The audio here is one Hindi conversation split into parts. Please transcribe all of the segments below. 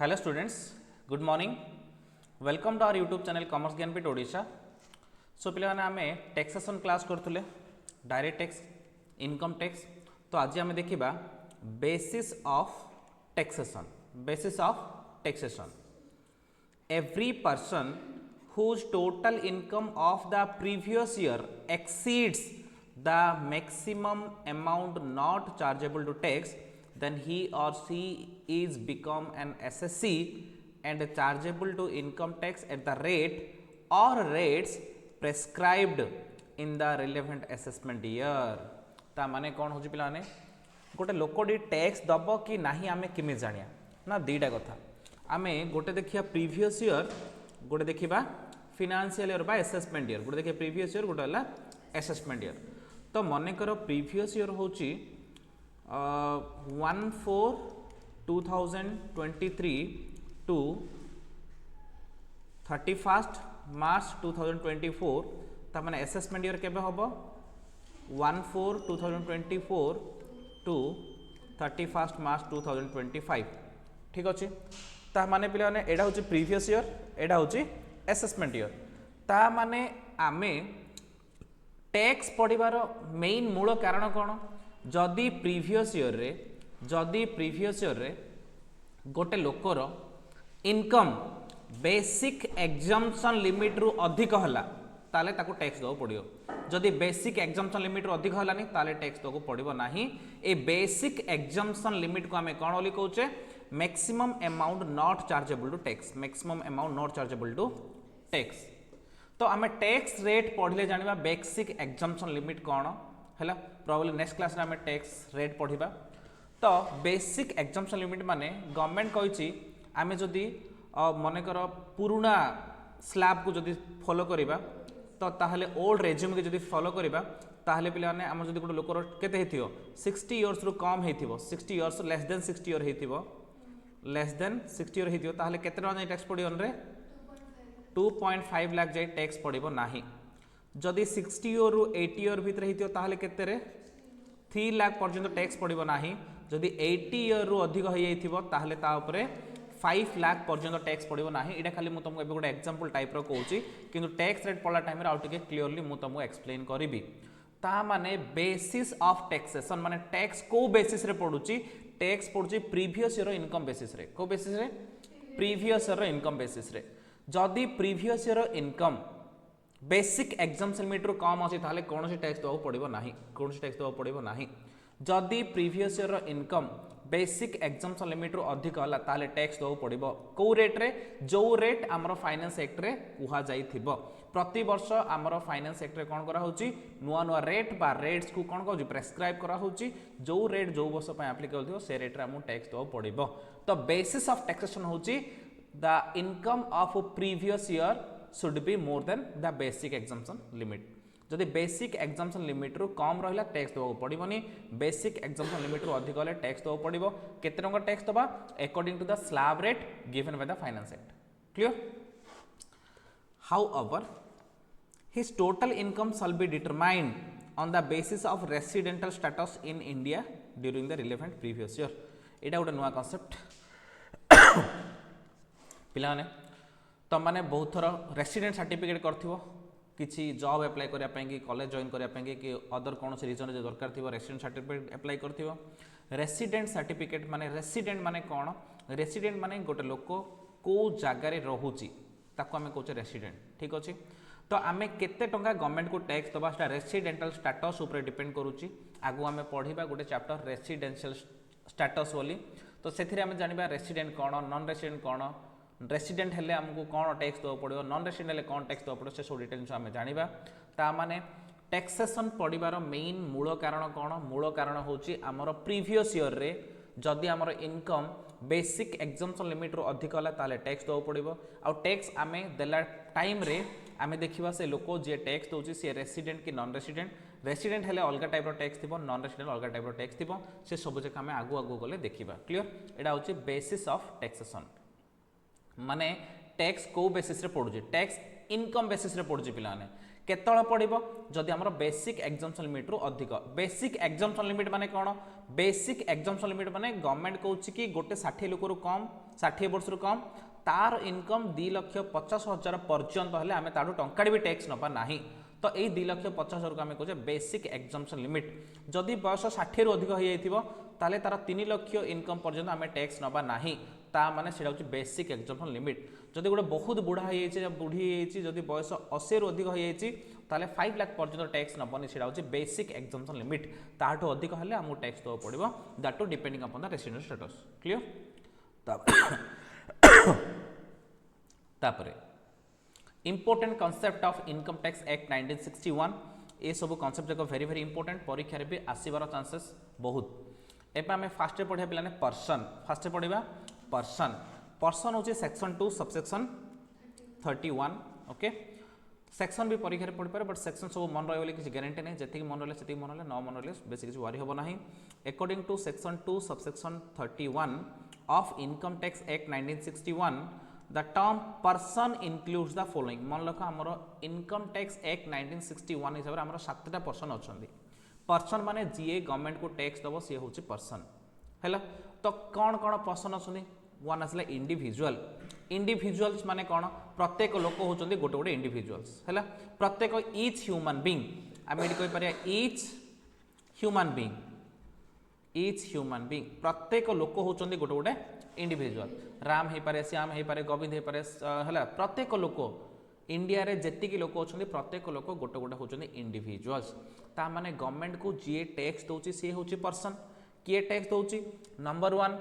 Hello students, good morning. Welcome to our YouTube channel Commerce Gyanpit Odisha. So पिलाने आमे टैक्सेशन क्लास करथुले डायरेक्ट टैक्स, इनकम टैक्स. तो आज आमे देखिबा basis of taxation. Basis of taxation. Every person whose total income of the previous year exceeds the maximum amount not chargeable to tax, then he or she is become an SSC and chargeable to income tax at the rate or rates prescribed in the relevant assessment year. ता माने कौन हो पिलाने गोटे लोकडी टैक्स दब कि नाही आमे किमि जानिया ना दीटा कथा. आमे गोटे देखिया प्रीवियस ईयर, गोटे देखिबा फाइनेंशियल ईयर बा असेसमेंट ईयर. गोटे देखिया प्रीवियस ईयर, गोटे हला असेसमेंट ईयर. तो मने करो प्रीवियस ईयर होची 1/4/2023 to 31st March 2024. ता माने असेसमेंट ईयर केबे होबो 1/4/2024 to 31st March 2025. ठीक अछि. ता माने पिला ने एडा होची प्रीवियस ईयर, एडा होची असेसमेंट ईयर. ता माने आमे टैक्स पढ़िबार मेन मूल कारण कोन? जदि प्रीवियस ईयर रे गोटे लोकर इनकम बेसिक एग्जाम्पशन लिमिट रु अधिक हला ताले ताको टैक्स दो पड़ियो. जदि बेसिक एग्जाम्पशन लिमिट रु अधिक हलानी ताले टैक्स दो पड़िबो नाही. ए बेसिक एग्जाम्पशन लिमिट को आमे कोन ओली कहउचे maximum amount not chargeable to tax. Maximum amount not chargeable to tax. तो आमे टैक्स रेट पढ़ले जानिबा बेसिक एग्जाम्पशन लिमिट कोन हैला. प्रोबब्ली नेक्स्ट क्लास रे आमे टैक्स रेट पढ़िबा. तो बेसिक एग्जाम्पशन लिमिट माने गवर्नमेंट कहिछि आमे जदि मने कर पुराना स्लैब को जदि फॉलो करिबा तो ताहले ओल्ड रेज्यूम के जदि फॉलो करिबा ताहले पिला ने हम जदि गोटे लोकर केते हेथियो 60 इयर्स रु कम हेथिबो, 60 इयर्स लेस देन 60 इयर हेथिबो, लेस देन 60 इयर हेथियो ताहले केते टका टैक्स पड़ियो रे 2.5 लाख जाय टैक्स पड़िबो नाही. जदि 60 इयर रु 80 इयर भीतर हेथियो ताहले केते रे 3 लाख पर्यंत टैक्स पड़िबो नाही. जदि 80 इयर रु अधिक होई जाइथिबो ताहले ता ऊपर 5 लाख पर्यंत टैक्स पड़िबो नाही. एटा खाली मु तुमको एबे गोटे एग्जांपल टाइप रो कहूची, किंतु टैक्स रेट पड़ला टाइम रे आउट के क्लियरली मु तुमको एक्सप्लेन करिवि. ता माने बेसिस ऑफ टैक्सेशन माने टैक्स को बेसिस रे पडुची. टैक्स पडुची प्रीवियस ईयर इनकम बेसिस रे. को बेसिस रे? प्रीवियस ईयर इनकम बेसिस रे. जदि previous year income basic exemption limit रु कम अछि ताले कोनोसी टैक्स दो पड़िबो नाही. कोनोसी टैक्स दो पड़िबो नाही. जदि previous year income basic exemption limit रु अधिक हला ताले टैक्स दो पड़िबो. को रेट रे? जो रेट हमरो फाइनेंस एक्ट रे कुहा जाइथिबो. प्रति वर्ष हमरो फाइनेंस एक्ट रे कोन करा होची नुआ नुआ रेट बा रेट्स को कोन कहूची प्रेस्क्राइब करा होची. जो रेट जो वर्ष पे एप्लीकेबल थियो से रेट रे हमु टैक्स दो पड़िबो. तो बेसिस ऑफ टैक्सेशन होची the income of previous year should be more than the basic exemption limit. जदि बेसिक एग्जाम्पशन लिमिट रु कम रहिला टैक्स देबो पड़िबोनी. बेसिक एग्जाम्पशन लिमिट रु अधिक हले टैक्स देबो पड़िबो. केते टका टैक्स दबा according to the slab rate given by the finance act. Clear? However, his total income shall be determined on the basis of residential status in India during the relevant previous year. एटा गोटे नुआ कांसेप्ट पिलाने तुम मैंने बहुत थर रेसिडेंट सर्टिफिकेट करथिबो किछि जॉब अप्लाई करिया ପାଇଁ कि कॉलेज जॉइन करिया ପାଇଁ कि अदर कौन से रीजन जे दरकार थिबो रेसिडेंट सर्टिफिकेट अप्लाई करथिबो. रेसिडेंट सर्टिफिकेट माने रेसिडेंट माने कोन? रेसिडेंट माने गोटे लोक को जगह रे रहूची ताको हमें कहूचे रेसिडेंट. ठीक अछि. तो आमे केते टंका गवर्नमेंट को टैक्स दबा स्टा रेसिडेंटल स्टेटस ऊपर डिपेंड करूची. आगु आमे पढिबा गोटे चैप्टर रेसिडेंशियल स्टेटस बोली. तो सेथिरे आमे जानिबा रेसिडेंट कोन, नॉन रेसिडेंट कोन, रेसिडेंट हेले हमको कौन टैक्स दो पड़ो, नॉन रेसिडेंट हेले कौन टैक्स दो पड़ो, से सब डिटेल्स आमे जानिबा. ता माने टैक्सेशन पड़िबार मेन मूल कारण कौन? मूल कारण होची हमर प्रीवियस ईयर रे जदि हमर इनकम बेसिक एग्जाम्पशन लिमिट रु अधिक हला ताले टैक्स दो पड़िबो. आ टैक्स आमे देला टाइम रे आमे देखिबा से लोक जे टैक्स दोची से रेसिडेंट कि नॉन रेसिडेंट. रेसिडेंट हेले अलगा टाइप रो टैक्स थिबो, नॉन रेसिडेंट अलगा टाइप रो टैक्स थिबो. से सब जे आमे आगु आगु गले देखिबा. क्लियर? एडा होची बेसिस ऑफ टैक्सेशन. माने टैक्स को बेसिस रे पड़ुची? टैक्स इनकम बेसिस रे पड़ुची पिलाने. केतल पड़ो जदि आम बेसिक एग्जाम्पशन लिमिट रु अधिक बेसिक एग्जाम्पशन लिमिट माने कौन बेसिक एग्जाम्पशन लिमिट माने गवर्नमेंट कहूँ कि गोटे 60 लोक कम 60 वर्ष रु कम तार इनकम 2,50,000 पर्यंत हेल्ले आम तार टंका भी टैक्स नवा ना तो यही 2,50,000 को आम कहे बेसिक एग्जाम्पशन लिमिट जदि बयस 60 रु अधिक हो ताले तार 3 लाख इनकम पर्यंत आम टैक्स नवा ना माने सेटा हूँ बेसिक एग्जाम्पशन लिमिट जदि गोटे बहुत बुढ़ा हो बुढ़ी जदि बयस 80 रु अधिक हो 5 लाख पर्यंत टैक्स नबनी सेटा हूँ बेसिक एग्जाम्पशन लिमिट ताठू अधिक हेल्ले आमको टैक्स देवा पड़ो that too depending upon the resident status clear तापरे important concept of income tax act 1961 ये सब कॉन्सेप्ट जाक वेरी वेरी इंपोर्टेंट परीक्षा भी आसबार चांसेस बहुत एवं आम फास्ट पढ़ा पे पर्सन फास्ट पढ़ा पर्सन पर्सन हूँ सेक्शन 2 सबसेक्शन 31 ओके सेक्शन भी परीक्षा पढ़ी पारे बट सेक्शन सब मन रही किसी गारंटी नहीं जी मन रहा से मन रहा न मन रहा बेस किसी वारी हम ना according to section 2 subsection 31 of income tax act 1961 the term person includes the following मन रख आमर इनकम टैक्स एक्ट 1961 हिसाब से आम 7टा पर्सन अच्छा पर्सन माने जी गवर्नमेंट को टैक्स दब सी हूँ पर्सन है तो कौन कौन पर्सन अच्छा वन आसला इंडिविजुअल इंडिविजुअल्स माने कौन प्रत्येक लोक होती गोटे गोटे इंडिविजुअल्स है प्रत्येक इच ह्यूमन बीइंग आम ये कहीपर इच ह्यूमन बीइंग प्रत्येक लोक होती गोटे गोटे इंडिविजुअल राम हो पारे श्याम हो पारे गोविंद हो पारे है प्रत्येक लोक इंडिया रे जेतिकी लोक अच्छा प्रत्येक लोक गोटे गोटे होती इंडिविजुअल्स ता माने गवर्नमेंट को जी टैक्स दौर सी हूँ पर्सन किए टैक्स दौर नंबर 1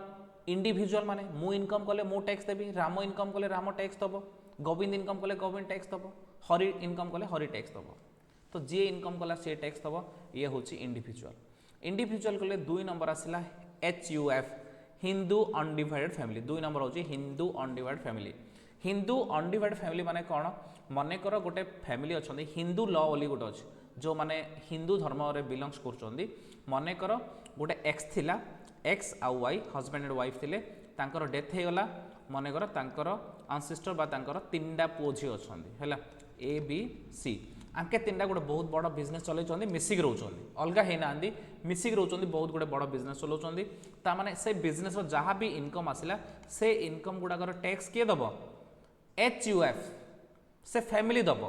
इंडिविजुअल माने मु इनकम कले मु टैक्स देवी राम इनकम कले राम टैक्स दब गोविंद इनकम कले गोविंद टैक्स दब हरि इनकम कले हरि टैक्स दब तो जी इनकम कला सी टैक्स दब ये हूँ इंडिविजुअल कले 2 नंबर आसला HUF Hindu undivided family 2 number हूँ Hindu undivided family Hindu undivided family माने कौन मनकर गोटे फैमिली अच्छा हिंदू लॉ बोली गोटे अच्छे जो माने हिंदू धर्म में बिलंग्स कर मनकर गोटे एक्स थिला एक्स आउ वाई हजबैंड एंड वाइफ थिले तांकर डेथ हो गला मनकर तांकर आंसेस्टर बा तांकर 3टा पुओ झी अच्छा है ABC आंके 3टा गोटे बहुत बड़ बिजनेस चलाई मिसिक रोचंदी अलगा होना मिसिक रोचंदी बहुत गोटे बड़ बिजनेस चलाउछंदी ता माने से बिजनेस जहाँ भी इनकम आसिला से इनकम गुड़ाकर टैक्स किए दब HUF से फैमिली दब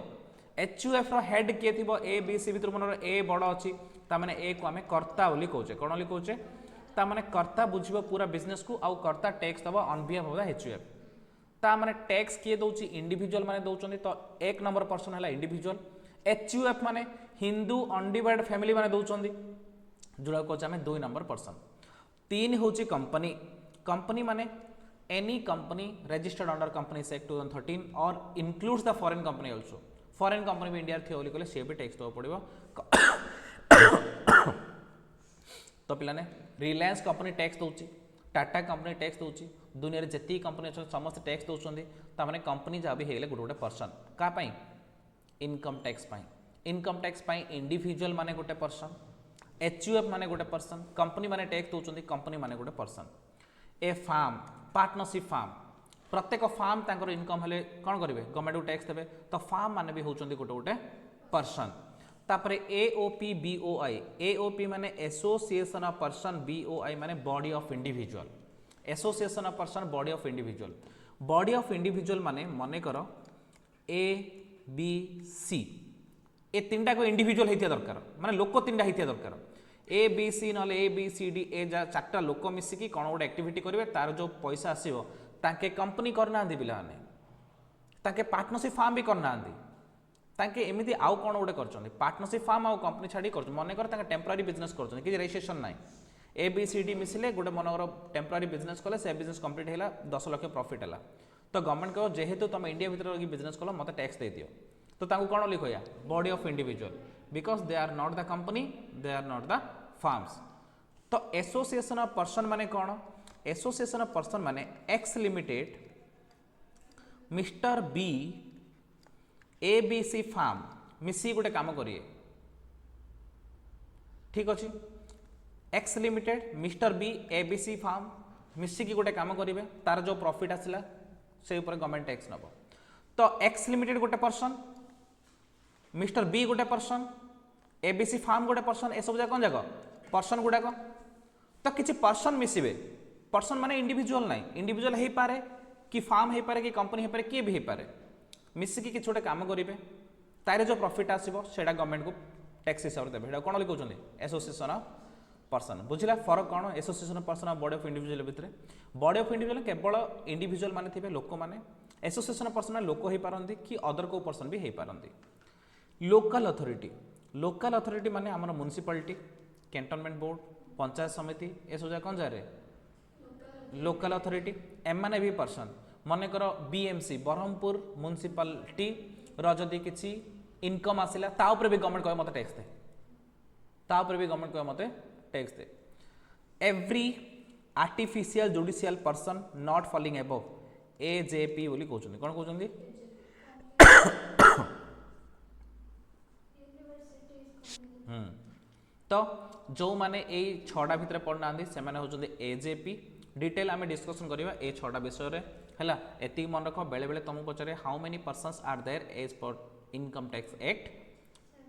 HUF रो हेड किए थी ABC भितर मन ए बड़ अच्छी ताने ए को आम कर्ता बोली कहचे कौन बोली कहचे ताने कर्ता बुझे पूरा बिजनेस को आउ कर्ता टैक्स दब on behalf of the HUF ताने टैक्स किए दौर इंडिविजुअल माने दौरान तो 1 नंबर पर्सन है इंडिविजुअल HUF माने हिंदू अनडिवाइडेड फैमिली माने दौरान जोड़ा कहचे आम 2 नंबर पर्सन 3 हूँ कंपनी कंपनी माने any company registered under companies act 2013 और includes the foreign company also foreign company भी इंडिया थी बोली सी भी टैक्स देवा पड़ो तो पिलाने रिलायंस कंपनी टैक्स दौर टाटा कंपनी टैक्स दौर दुनिया में जितनी कंपनी अच्छे समस्त टैक्स दौरान ताने कंपनी जहाँ भी होगले गोटे गोटे पर्सन क्या इनकम टैक्स इंडिविजुअल माने गोटे पर्सन HUF माने गोटे पर्सन कंपनी माने टैक्स दौरान कंपनी माने गोटे पर्सन ए फार्म पार्टनरशिप फार्म प्रत्येक फार्म तांकर इनकम हेले कौन करेंगे गवर्नमेंट को टैक्स देवे तो फार्म माने भी होचंदी गोटे गोटे पर्सन तापरे AOP BOI AOP माने एसोसिएशन ऑफ पर्सन BOI माने body of individual association of person body of individual माने मने करो ABC ए 3टा को इंडिविजुअल होता दरकार माने लोक 3टा होता दरकार ABC ना ABCD ए 4टा लोक मिसिकी कौन गोटे एक्टिविटी करेंगे तार जो पैसा आसो ताके कंपनी करना पिलाने ताके पार्टनरशिप फार्म भी करना ताके एमती आउ कौन गोटे कर पार्टनरशिप फार्म आउ कंपनी छाड़ी कर मनकर टेम्परारी बिजनेस कर रजिस्ट्रेशन ना ABCD मिसिले गोटे मनकर टेम्परारी बिजनेस कले से बिजनेस कंप्लीट है 10 लाख प्रॉफिट है तो गवर्नमेंट कह जेहेतु तुम इंडिया भर बिजनेस कल मत टैक्स दे दियो तो कौन लिखा body of individual because they are not the company they are not the firms तो एसोसिएशन ऑफ पर्सन माने कौन एसोसिएशन ऑफ पर्सन माने X limited mister B ABC firm मिसी गोटे काम करिए ठीक अच्छे X limited mister B ABC firm मिसिकी गोटे काम करेंगे तार जो प्रॉफिट आसला से ऊपर गवर्नमेंट टैक्स नब तो एक्स लिमिटेड गोटे पर्सन मिस्टर बी गोटे पर्सन, एबीसी फार्म गोटे पर्सन, ए सब जाक कौन जाक पर्सन गुड़ाक। तो किसी पर्सन मिसबे, पर्सन माने इंडिविजुअल ना, इंडिविजुअल हो पारे कि फार्म हो पारे कि कंपनी हो पारे किए भी हो पारे, मिसिकी किसी गोटे काम करेंगे, तार जो प्रॉफिट आसो से गवर्नमेंट को टैक्स हिसाब से देते। कौन लिखुं एसोसिएशन ऑफ पर्सन, बुझला फरक कौन एसोसिएशन ऑफ पर्सन और बॉडी ऑफ इंडिविजुअल भितर। बॉडी ऑफ इंडिविजुअल केवल इंडिविजुअल माने थे लोक मैंने, एसोसिएशन ऑफ पर्सन लोक हो पारती कि अदर को पर्सन भी हो पारती। लोकल अथॉरिटी, लोकल अथॉरिटी माने आमर म्युनिसिपालिटी, कैंटोनमेंट बोर्ड, पंचायत समिति ए सब कौन जाए लोकल अथॉरिटी। एम माने भी पर्सन, मनकर बीएमसी ब्रह्मपुर म्युनिसिपालिटी रदी किसी इनकम आसला ताऊपर भी गवर्नमेंट कहे मत टैक्स दे, ताऊपर भी गवर्नमेंट कहे मत tax they. Every artificial judicial person not falling above AJP बोली कहते, कौन कहते तो जो माने ए छटा भितर पढ़ना से होते एजेपी। डिटेल आम डिस्कसन करवा ए छटा विषय है। एति मन रख, बेले बेले तुमको पचारे how many persons are there as per income tax act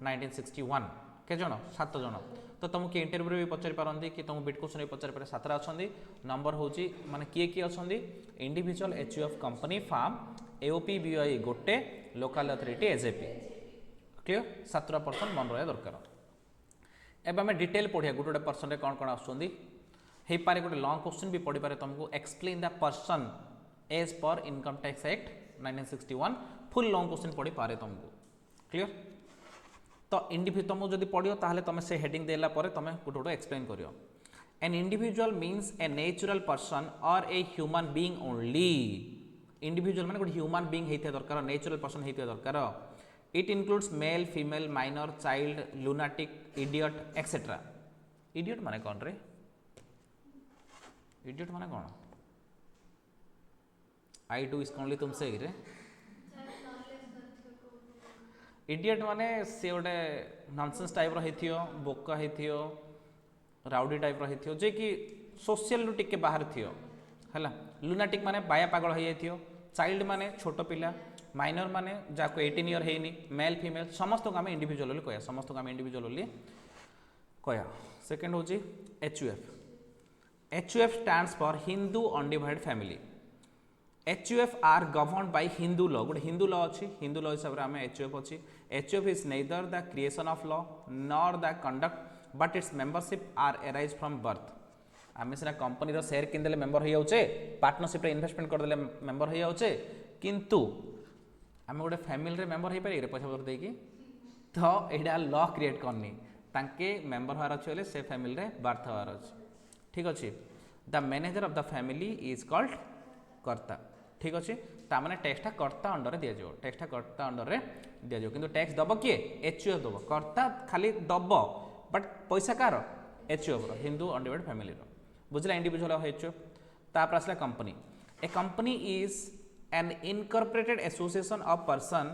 1961 के जन 7 जन। तो तुमको किए इंटरव्यू भी पचारि पारती कि तुमको बिट क्वेश्चन भी पचारि पारे 7 अच्छा नंबर हूँ माने किए किए अच्छा individual HUF company firm AOP BOI गोटे local authority AJP. Clear 7 person मन रहा दरकार। एवं आम डिटेल पढ़िया गोटे गोटे पर्सन कौन कौन आसुँच पारे, गोटे लॉन्ग क्वेश्चन भी पढ़ी पारे तुमको explain the person as per income tax act 1961 full long question पढ़ी पारे तुमको। क्लियर तो इंडिविजुअल तुमको जब पढ़ो ताहले तुम से हेडिंग देला परे तुम गोटे गोटे एक्सप्लेन करियो। An individual means a natural person और a human being only. Individual माने गोटे ह्यूमन बीइंग होता दरकार, नेचुरल पर्सन होता दरकार। It includes male female minor child lunatic idiot etcetera. Idiot माने कौन रे? इडियट माने कौन? आई डू इज ओनली तुमसे रे। इडियट माने से गोटे नॉनसेंस टाइप रही बोका हो राउडी टाइप रही जे कि सोशल रु टिके बाहर थियो है। लुनाटिक माने बाया पागल हो जाइथियो, चाइल्ड माने छोट पिला, माइनर माने जाको 18 ईयर हैनी, मेल फीमेल समस्त को आम इंडिविजुअल कह, समस्त को आम इंडिविजुअल कह। सेकेंड हूँ HUF. HUF stands for Hindu undivided family. HUF are governed by Hindu law, गोटे हिंदू लॉ अच्छी, हिंदू लॉ हिसाब से आम एचयूएफ अच्छी। HUF is neither the creation of law nor the conduct but its membership are arise from birth. आम सीना कंपनी शेयर किनदे मेंबर हो जाऊे, पार्टनरशिप इन्वेस्टमेंट करदे मेंबर हो जाऊे, किंतु आम गोटे फैमिली मेंबर हो पारे पैसा पत्र देकी। तो यहाँ लॉ क्रिएट करनी तांके मेंबर हवार अच्छे से फैमिली रे बर्थ हवार अच्छे। ठीक अच्छे। The manager of the family is called कर्ता। ठीक अच्छे। ताने टैक्सटा कर्ता अंडर दि जाओ, टैक्सटा कर्ता अंडर दि जाओ, किंतु टैक्स दब किए? एचयूएफ दब। कर्ता खाली दब बट पैसा कार? एचयूएफ हिंदू अनडिवाइडेड फैमिली बुझला। Individual HUF. तापर आसला company. A company is an incorporated association of person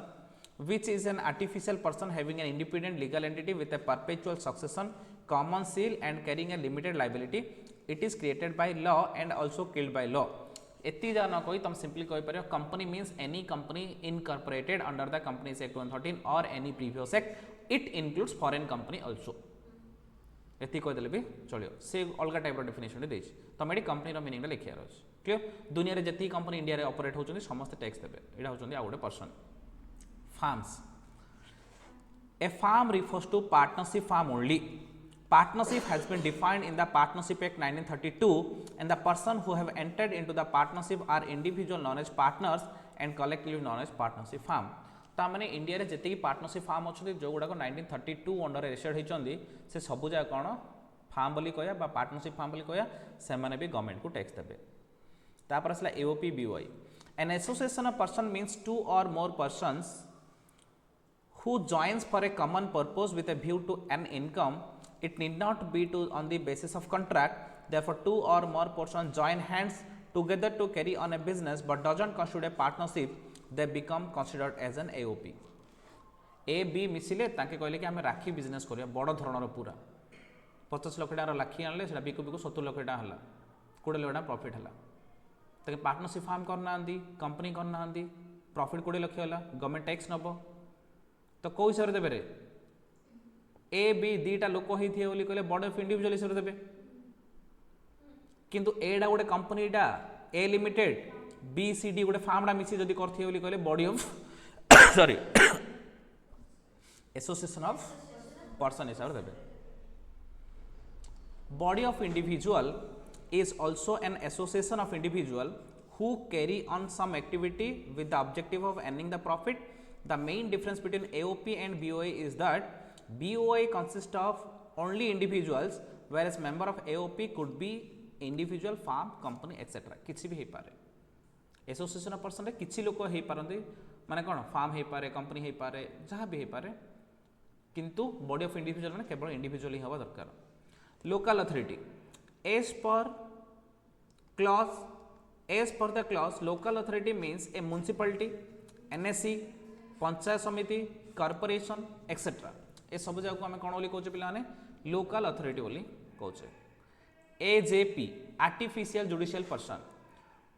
which is an artificial person having an independent legal entity with a perpetual succession, common seal and carrying a limited liability. It is created by law and also killed by law. एति जा न कही तुम सिंपली कहि परियो company means any company incorporated under the companies act 113 और any previous act. It includes foreign company also. एति कहिदेले भी चलियो, से अलग टाइप डेफिनेशन दे तुम ये कंपनी मीनिंग लिखार अच्छे। क्लियर दुनिया में जी कंपनी इंडिया रे ऑपरेट होती समस्त टैक्स देवे। यहाँ होती आउ गोटे person. Firms. A firm refers to partnership firm only. Partnership has been defined in the Partnership Act 1932 and the person who have entered into the partnership are individual known as partners and collectively known as partnership firm. तामाने इंडिया रे जति पार्टनरशिप फार्म अच्छे जो गुड़ाक 1932 अंडर रेजिस्टर्ड होती से सबू जगह कौन फार्म बोली कह पार्टनरशिप फार्म बोली कह से भी गवर्नमेंट को टैक्स देवे। तापर आसला AOP BY. An association of person means 2 or more persons who joins for a common purpose with a view to an income. It need not be on the basis of contract. Therefore, 2 or more persons join hands together to carry on a business but doesn't constitute a partnership. They become considered as an AOP. A B मिसिले ताके कहले कि आम राखी बिजनेस करिया बड़ धरणर पूरा 50 लाख टाका राखी आनले सेटा बिकु बिकु 70 लाख टाका हला 20 लाख टाका प्रॉफिट हला। ताके पार्टनरशिप फार्म करना कंपनी करना प्रॉफिट 20 लाख हला गवर्नमेंट टैक्स नब तो कौ हिसाब से देवे ए बी दीटा लोक होते बोली कहले बॉडी ऑफ इंडिविजुअल हिसाब से देवे किंतु एडा गोटे कंपनीटा ए लिमिटेड बी सी डी गोटे फार्मटा मिसी जदि करथिए बोली कहले body of sorry association of person हिसाब से देवे body of individual is also an association of individual who carry on some activity with the objective of earning the profit. The main difference between AOP and BOI is that BOI consists of only individuals whereas member of AOP could be individual, firm, company etc. किसी भी हो पारे एसोसिएशन ऑफ पर्सन किसी लोक हो पारती माने कौन फार्म हो पारे कंपनी हो पारे जहाँ भी हो पारे किंतु बॉडी ऑफ इंडिविजुअल माने केवल इंडिविजुअल ही हवा दरकार local authority as per the clause local authority means a municipality NSC panchayat समिति कॉर्पोरेशन एक्सेट्रा ए सब जगह को आम कौन बोली कौचे पिलाने लोकल अथॉरिटी बोली कौचे AJP artificial judicial person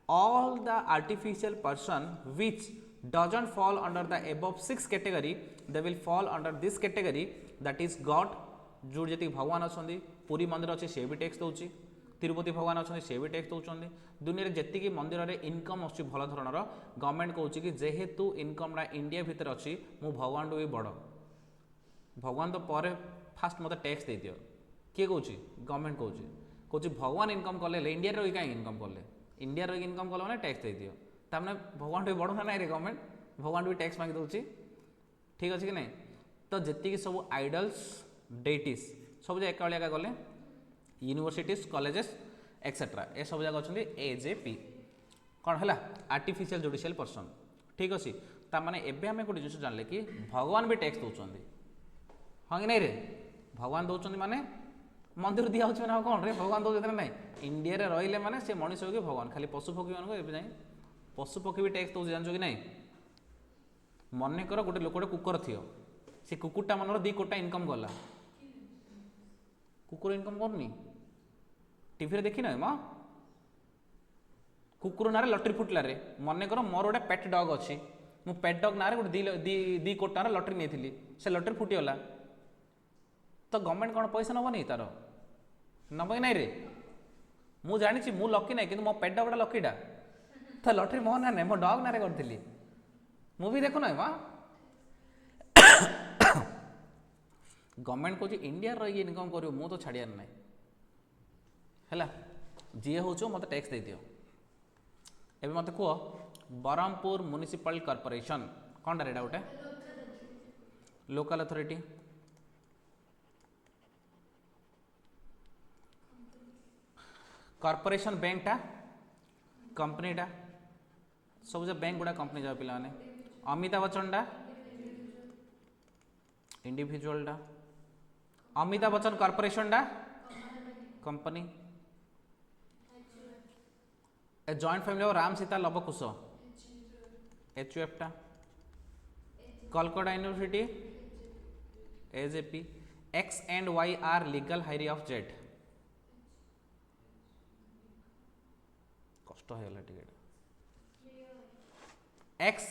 all the artificial person which doesn't fall under the above 6 category they will fall under this category that is God जो जी भगवान अच्छा पुरी मंदिर अच्छे सी भी टैक्स दौर तिरुपति भगवान अच्छा सी भी टैक्स दौरान दुनिया जी मंदिर में इनकम आस भल धरणर गवर्नमेंट कौच कि जेहेतु इनकम इंडिया भितर अच्छी मु भगवान भी बड़ भगवान तो पर फास्ट मत टैक्स दे दियो किए कौच गवर्नमेंट कौच भगवान इनकम कले इंडिया रही कहीं इनकम कले इंडिया रही इनकम कले मैंने टैक्स दे दियो तमें भगवान भी बड़ ना ना गवर्नमेंट भगवान भी टैक्स मांगी दूसरी ठीक अच्छे कि नहीं तो जी सब आइडल्स डेटिस सब जगह एका एका गले यूनिवर्सिटीज कॉलेजेस एक्सेट्रा ए सब जगह अच्छा AJP कौन है आर्टिफिशियल जुडिशियल पर्सन ठीक अच्छे ताने एवं आम गोटे जिन जानले कि भगवान भी टैक्स दौरान हाँ कि नहीं रे भगवान दौरान माने मंदिर दिया मैंने कौन रे भगवान दौरान ना इंडिया रे रही मैंने से मनीष हो भगवान खाली पशु पक्षी मान जाए पशु पक्षी भी टैक्स दौर जान कि नहीं मनकर गोटे लोकटे कुकुर थी से कुकुरटा मनर 2 कोटा इनकम गला कुकुर इनकम करनी टीवी देखी ना माँ कुकुर ना लटरी फुटला रे मन कर मोर गोटे पेट डग अच्छी मु पेट डग ना गोटे 2 कोटा लटरी नहीं से लटरी फुटीगला तो गवर्नमेंट कौन पैसा नब नहीं तार नब कि नहीं रे मु जानी मु लकी ना कि मो पेट डगटा लकीटा तो लटरी मो ना मो डग ना करी मुवी देखु ना माँ गवर्नमेंट कौच इंडिया रही इनकम कर मु तो छाड़ियार ना है जी हूँ मत टैक्स दे दियो एवं मत कह बरहमपुर म्युनिसिपल कॉर्पोरेशन कौन टा गोटे लोकल अथॉरिटी कॉर्पोरेशन बैंक टा कंपनी टा सब जो बैंक गुड़ा कंपनी जाओ पिला अमिताभ बच्चन टा इंडिविजुअल टा अमिताभ बच्चन कॉर्पोरेशन टा company a joint family of Ram Sita love Kush HUF टा Calcutta university AJP X and Y are legal hierarchy of Z कष्ट है ticket X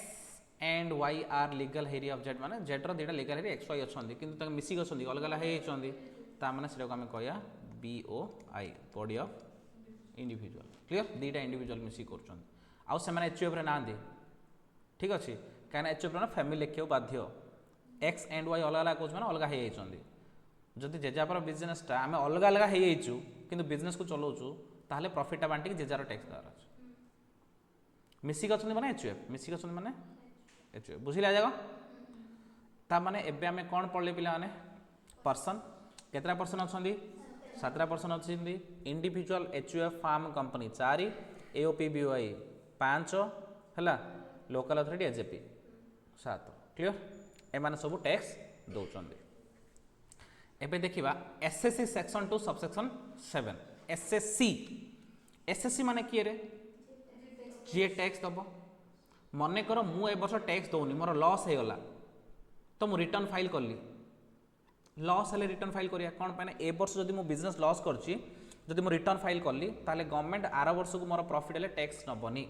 and Y are legal hierarchy of Z माने Z रो 2टा legal hierarchy X Y अच्छी किंतु मिसिक अच्छी अलग अलग होने से कह BOI body of individual clear 2टा इंडिविजुअल मिसिक कर HUF रे ना दे ठीक अच्छे कहीं HUF ना फैमिली लिखा बाध्य X and Y अलग अलग कौन अलग हो जदि जेजापर बिजनेसटा आम अलग अलग हो कि बिजनेस को चलाऊँ ताहले प्रॉफिट बांटिक जेजार टैक्स देवार अच्छे मिसिक अच्छा मैंने HUF मिसिक अच्छा मैंने HUF बुझिला जाएगा ताने एवं आम कौन पढ़ले पे पर्सन केतरा पर्सन अच्छा 7टा पर्सन अच्छी individual HUF firm company 4 AOP BOI 5 है लोकल अथॉरिटी AJP 7 क्लियर एम सब टैक्स दौरान एबे देखिबा SSC सेक्शन 2 सबसेक्शन 7 SSC माने किए रे जी टैक्स दब मन कर मु ए वर्ष टैक्स दौनी मोर लॉस हो गला तो मु रिटर्न फाइल कली लॉस हेले रिटर्न फाइल करिया कौन पाने ए वर्ष जदि मु बिजनेस लॉस करची जदि मु रिटर्न फाइल कली ताले गवर्नमेंट आर वर्ष को मोर प्रॉफिट हेले टैक्स नबनी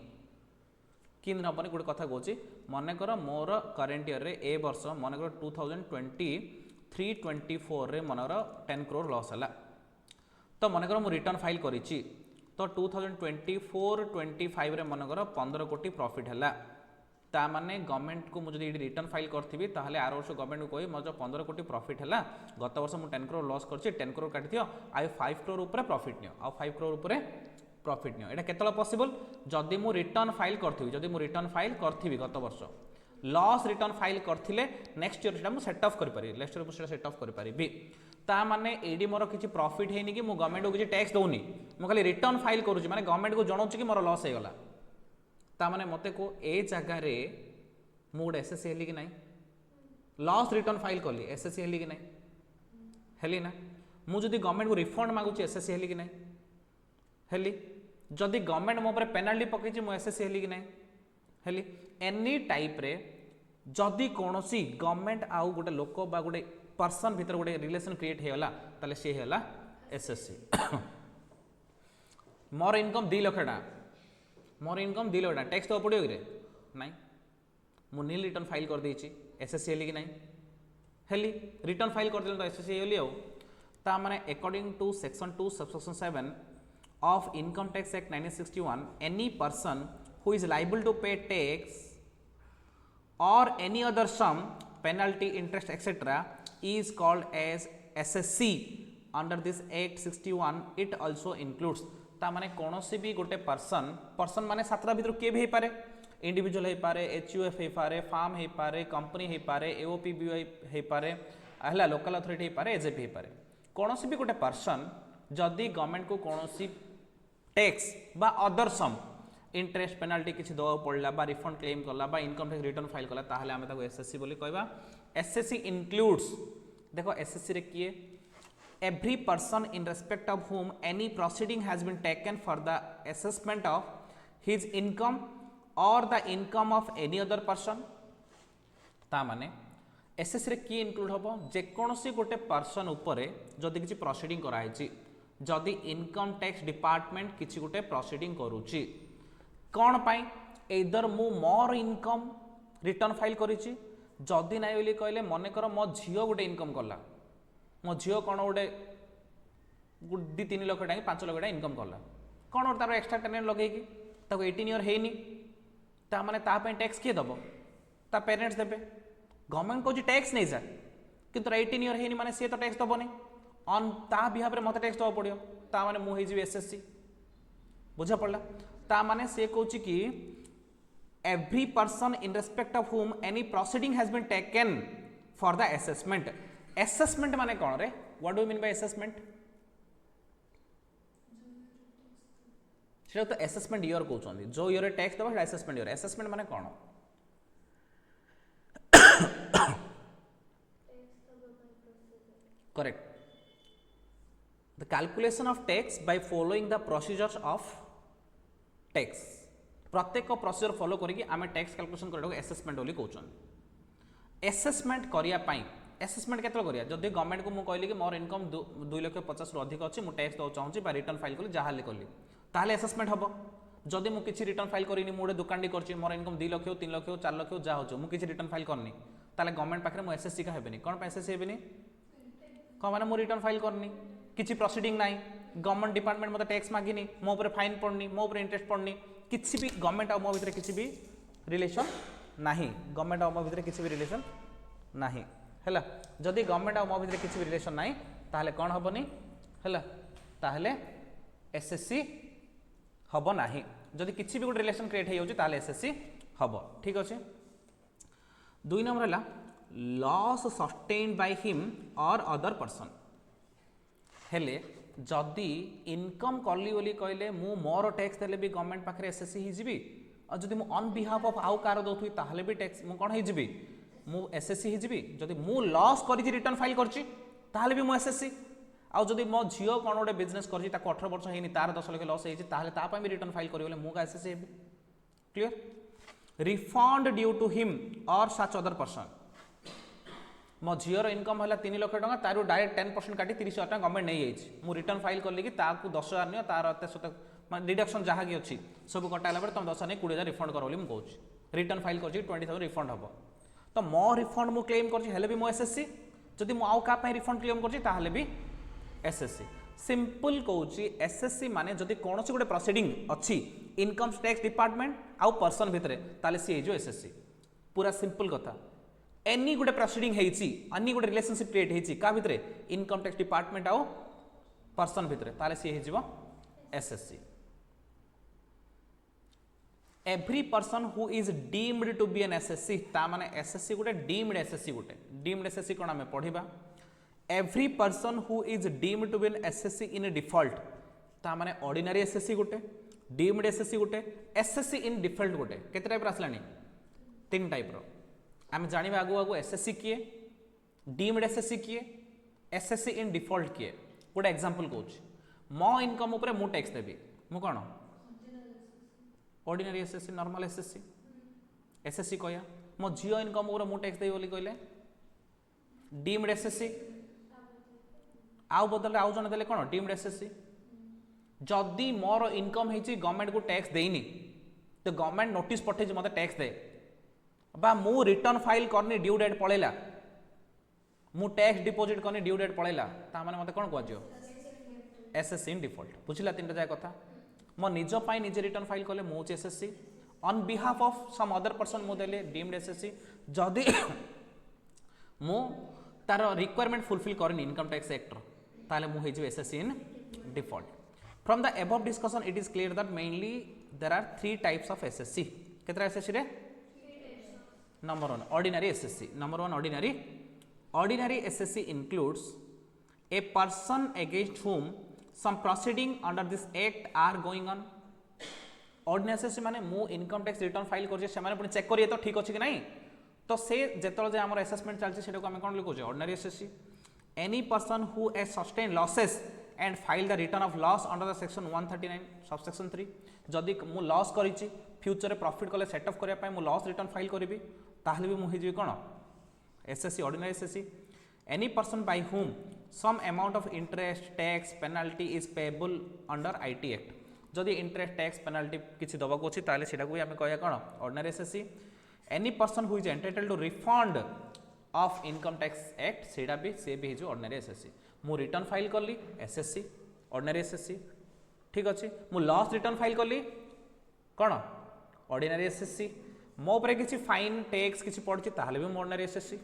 कि हेनी गोटे कथा कहूँ मनकर मोर करेन्ट इयर रे ए वर्ष मनकर 2023-24 मनकर 10 crore लॉस है तो मनकर मु रिटर्न फाइल करिछि तो 2024-25 रे मनकर 15 कोटी प्रॉफिट है ता माने गवर्नमेंट को मुझे रिटर्न फाइल करथिबी ताहले आर वर्ष गवर्नमेंट को कहि मोर 15 कोटी प्रॉफिट है गत वर्ष मु 10 crore लॉस करछि 10 crore काटि दियो आ 5 crore ऊपर प्रॉफिट नियो आ 5 crore ऊपर प्रॉफिट नियो एटा केतला पॉसिबल जदि मु रिटर्न फाइल करथिबी जदि मु रिटर्न फाइल करथिबी गत वर्ष लॉस रिटर्न फाइल करथिले नेक्स्ट ईयर सेटा मु सेट ऑफ करि पारि नेक्स्ट ईयर सेटा सेट ऑफ करि पारिबी ता माने एडी मोर किछि प्रॉफिट हेनी कि मु गवर्नमेंट को किछि टैक्स दउनी मु खाली रिटर्न फाइल करूछि माने गवर्नमेंट को जणौछि कि मोर लॉस हे गला ता माने मते को ए जगह रे मु गोटे एसएससी हेली कि नहीं लॉस रिटर्न फाइल कली एसएससी हेली कि नहीं हेली ना मु जदि गवर्नमेंट को रिफंड मागुछि एसएससी हेली कि नहीं हेली जदि गवर्नमेंट मो पर पेनाल्टी पकैछि मु एसएससी हेली कि नहीं हेली एनी टाइप रे जदि कोनोसी गवर्नमेंट आउ गोटे लोक बा गोटे पर्सन भीतर गोटे रिलेशन क्रिएट हेला ताले से हेला एसएससी मोर इनकम 2 लाख टा मोर इनकम 2 लाख टा टैक्स तो पड़ियो रे नहीं मु नील रिटर्न फाइल कर देछि एसएससी हेली कि नहीं हेली रिटर्न फाइल कर देल तो एसएससी हेली आउ ता माने according to section 2 subsection 7 of income tax act 1961 any person who is liable to pay tax or any other sum penalty interest etc is called as SSC under this act 61 it also includes ता माने कोनोसी भी गोटे पर्सन माने सातरा भीतर के भी हे पारे इंडिविजुअल हे पारे एचयूएफ हे पारे फार्म हे पारे कंपनी हे पारे एओपीबीआई हे पारे हला लोकल अथॉरिटी हे पारे एजेपी हे पारे कोनोसी भी गोटे पर्सन जदि गवर्नमेंट को कोनोसी टैक्स बा अदर सम इंटरेस्ट पेनाल्टी किसी दवा पड़ला बा रिफंड क्लेम कला बा इनकम टैक्स रिटर्न फाइल कला ताहले आमे ताको एसएससी बोली कहबा एसएससी इंक्लूड्स देखो एसएससी रे किए every person in respect of whom any proceeding has been taken for the assessment of his income or the income of any other person ता माने एसएससी रे की इंक्लूड हबो जे कोनोसी गोटे पर्सन ऊपरे जदि किछि प्रोसीडिंग कराइछि जदि इनकम टैक्स डिपार्टमेंट किछि गोटे प्रोसीडिंग करूछि कौन पाई एदर मु मोर इनकम रिटर्न फाइल करिछि जदि नाइ बोली कहले मने कर मो झियो गोटे इनकम कला मो झियो कोन गोटे 2-3 lakh time 5 lakh time income कला कोन और तार एक्स्ट्रा टेनेंट लगे कि ताको 18 ईयर हेनी ता माने ता पे टैक्स के दबो ता पेरेंट्स देबे गवर्नमेंट को जी टैक्स नै जा किंतु 18 ईयर हेनी माने से तो टैक्स दबो नै ऑन ता बिहाफ रे मते टैक्स दबो पड़ियो ता माने मु हे जी एसएससी बुझा पड़ला ता माने से कहूँ कि every person in respect of whom any proceeding has been taken for the assessment assessment माने कौन रे what do you mean by assessment सेटा तो असेसमेंट ईयर कहउछन जो ईयर टैक्स दबा असेसमेंट ईयर असेसमेंट माने कौन correct the calculation of tax by following the procedures of tax प्रत्येक प्रोसीजर फॉलो करिक आमे टैक्स कैलकुलेशन करडो असेसमेंट बोली कहउछन असेसमेंट करिया पई असेसमेंट केतल करिया जदि गवर्नमेंट को मु कहली कि मोर इनकम 2,50,000 रु अधिक अछि मु टैक्स दो चाहूची बा रिटर्न फाइल कली जहाले कली ताले असेसमेंट हबो जदि मु किछि रिटर्न फाइल करिनी मु गोटे दुकान डी करछि मोर इनकम 2 लाख 3 लाख 4 लाख जा होछ मु किछि रिटर्न फाइल करनी ताले गवर्नमेंट पाखरे मु एसएससी का हेबेनी कोन पे एसएससी हेबेनी को माने मु रिटर्न फाइल करनी किछि प्रोसीडिंग नाही गवर्नमेंट डिपार्टमेंट मते टैक्स मागिनी मो ऊपर फाइन पड़नी मो ऊपर इंटरेस्ट पड़नी किछि भी गवर्नमेंट आ मो भीतर किछि भी रिलेशन नाही गवर्नमेंट आ मो भीतर किछि भी रिलेशन नाही हैला जदि गवर्नमेंट आ मो भीतर किछि भी रिलेशन नाही ताहले कोन हबनी हैला ताहले एसएससी हबो नाही जदि किछि भी गुड रिलेशन क्रिएट हे होछि ताहले एसएससी हबो ठीक अछि 2 नंबर हला लॉस सस्टेन्ड बाय हिम और अदर पर्सन हेले जदि इनकम कली बोली कहले मु मोर टैक्स देले भी गवर्नमेंट पाखरे एसएससी ही जिबी और जदि मु ऑन बिहाफ ऑफ आउ कार दोथुई ताहले भी टैक्स मु कोन हे जिबी मु एसएससी ही जिबी जदि मु लॉस करी रिटर्न फाइल करछि ताहले भी मु एसएससी आउ जदि मो झियो कोन गोटे बिजनेस करछि ताको 18 वर्ष हेनी तार 10 लाख लॉस हेछि ताहले ता पय भी रिटर्न फाइल करियो बोले मु का एसएससी हेबी clear refund due to him और सच अदर पर्सन मो झीर इनकम है 3 लाख टका तारू डायरेक्ट 10% काटी 30,000 टका गवर्नमेंट नहीं जाइए मु रिटर्न फाइल कली कि ताकू 10,000 नियो तार एत डिडक्शन जहाँ कि अच्छी सब कटाला तुम 10,000 नहीं 20,000 रिफंड कर बोली कहूँ रिटर्न फाइल कर 20,000 रिफंड हम तो मो रिफंड मु क्लेम कर मो एसएससी जदि मु आउ का रिफंड क्लेम कर भी एसएससी सिंपल कहूँ एसएससी माने जदि कौन गोटे प्रोसीडिंग अच्छी इनकम टैक्स डिपार्टमेंट आउ पर्सन भितर ताले सी हो एसएससी पूरा सिंपल कथा एनी गोटे प्रोसीडिंग होती एनी गोटे रिलेशनशिप क्रिएट होती क्या भितर इनकम टैक्स डिपार्टमेंट आउ पर्सन भितर ताले सी हो assessee every person who is deemed to be an assessee ता माने एसएससी गोटे डीम्ड एसएससी कौन आम पढ़ा every person who is deemed to be an assessee in default ता माने ऑर्डिनरी एसएससी गोटे डीम्ड एसएससी गोटे एसएससी इन डिफॉल्ट गोटे केते टाइप आसलानी 3 टाइप रो आम जानिबा आगु आगु एसएससी किए डीम्ड एसएससी किए एसएससी इन डिफॉल्ट किए गोटे एग्जांपल कहूँ मो इनकम ऊपर मु टैक्स देबी मु कौन ordinary assessee normal assessee assessee कहया मो जियो इनकम ऊपर मु टैक्स देबी बोली कहले डीम्ड एसएससी आउ बदल आउ जन देले कौन डीम्ड एसएससी जदि मोर इनकम होती गवर्नमेंट को टैक्स देनी तो गवर्नमेंट नोटिस पठे मत टैक्स दे बा मु रिटर्न फाइल करनी ड्यू डेट पड़ेला मु टैक्स डिपोजिट करनी ड्यू डेट पड़ेला ता माने मते कोन कहजो एसएससी इन डिफॉल्ट बुझिला तीनटा जाय कथा मो निज पाई निजे रिटर्न फाइल कले मु assessee on behalf of some other person मु देले डीम्ड एसएससी जदि मु तार रिक्वायरमेंट फुलफिल करनी इनकम टैक्स एक्ट ताले मु हेजो assessee in default from the above discussion it is clear that mainly there are 3 types of SSC केतरा SSC रे number 1 ordinary SSC number 1 ordinary SSC includes a person against whom some proceeding under this act are going on ordinary SSC माने मु इनकम टैक्स रिटर्न फाइल कर से माने पुनी चेक करिए तो ठीक अछि कि नहीं तो से जेतल जे हमर असेसमेंट चलछि सेटा को हम कोन लिखो छै ordinary SSC any person who has sustained losses and file the return of loss under the section 139 subsection 3 जदि मु लॉस करिछि फ्यूचर रे प्रॉफिट कले सेट अप करिया पय मु लॉस रिटर्न फाइल करिवि ताहले भी मु हे जेबि कोन assessee ordinary assessee any person by whom some amount of interest tax penalty is payable under IT act जदि इंटरेस्ट टैक्स पेनाल्टी किछि दबा को अछि ताले सेटा को हम कहया कोन ordinary assessee any person who is entitled to refund of income tax act सेटा भी से भी जो ऑर्डिनरी एसएससी मु रिटर्न फाइल करली एसएससी ऑर्डिनरी एसएससी ठीक अच्छे मु लॉस रिटर्न फाइल करली कौन ऑर्डिनरी एसएससी मो ऊपर किसी फाइन टैक्स किसी पड़छि ताहले भी ऑर्डिनरी एसएससी